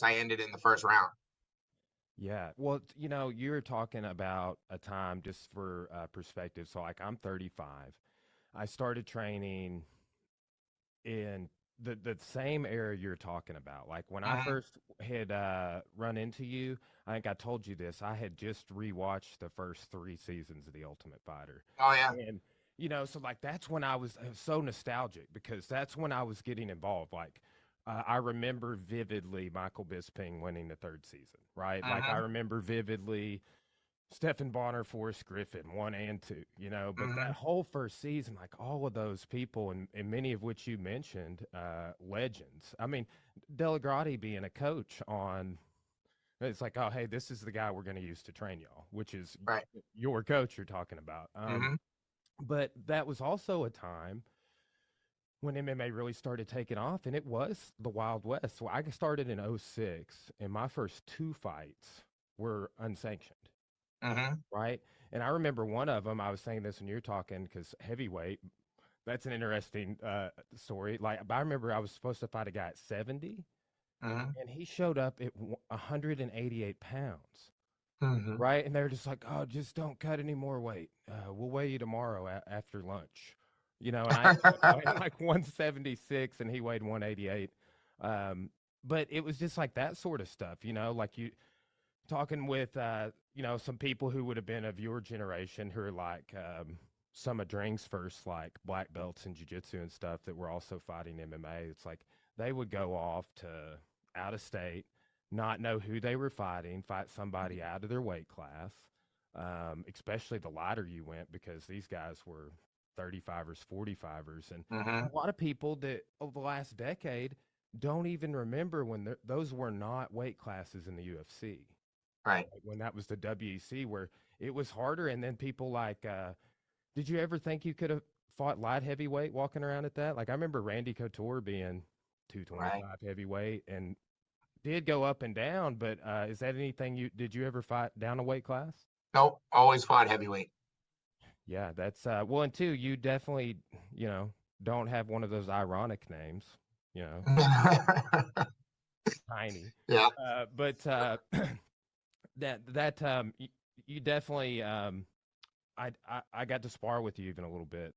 I ended in the first round. Yeah. Well, you're talking about a time just for perspective. So, like, I'm 35. I started training in the same era you're talking about. Like when I Mhm. first had run into you, I think I told you this. I had just rewatched the first 3 seasons of The Ultimate Fighter, Oh yeah. and so like that's when it was so nostalgic because that's when I was getting involved. Like I remember vividly Michael Bisping winning the third season, right? Like I Mhm. remember vividly Stephen Bonner, Forrest Griffin, 1 and 2, but that Mhm. whole first season, like all of those people, and many of which you mentioned, legends. I mean, Delagrati being a coach on, it's like, oh, hey, this is the guy we're going to use to train y'all, which is Right. your coach you're talking about. Mhm. But that was also a time when MMA really started taking off, and it was the Wild West. So I started in '06, and my first two fights were unsanctioned. Mhm. Right? And I remember one of them, I was saying this when you're talking, because heavyweight, that's an interesting story. Like, I remember I was supposed to fight a guy at 70, Mhm. and he showed up at 188 pounds. Mhm. Right? And they're just like, oh, just don't cut any more weight. We'll weigh you tomorrow after lunch. And I ended up weighing like 176 and he weighed 188. Um, but it was just like that sort of stuff, like you talking with some people who would have been of your generation who are like some of Dring's first like black belts in jiu-jitsu and stuff that were also fighting MMA. It's like they would go off to out of state, not know who they were fighting, fight somebody out of their weight class, especially the lighter you went, because these guys were 35ers, 45ers, and a Mhm. lot of people that over the last decade don't even remember when those were not weight classes in the UFC, Right. like when that was the WEC, where it was harder. And then people like, did you ever think you could have fought light heavyweight walking around at that? Like I remember Randy Couture being Right. 225 heavyweight and did go up and down. But is that anything did you ever fight down a weight class? Nope. Always fought heavyweight. Yeah, that's well, and two, you definitely, you know, don't have one of those ironic names, you know, tiny. Yeah. But that you definitely I got to spar with you even a little bit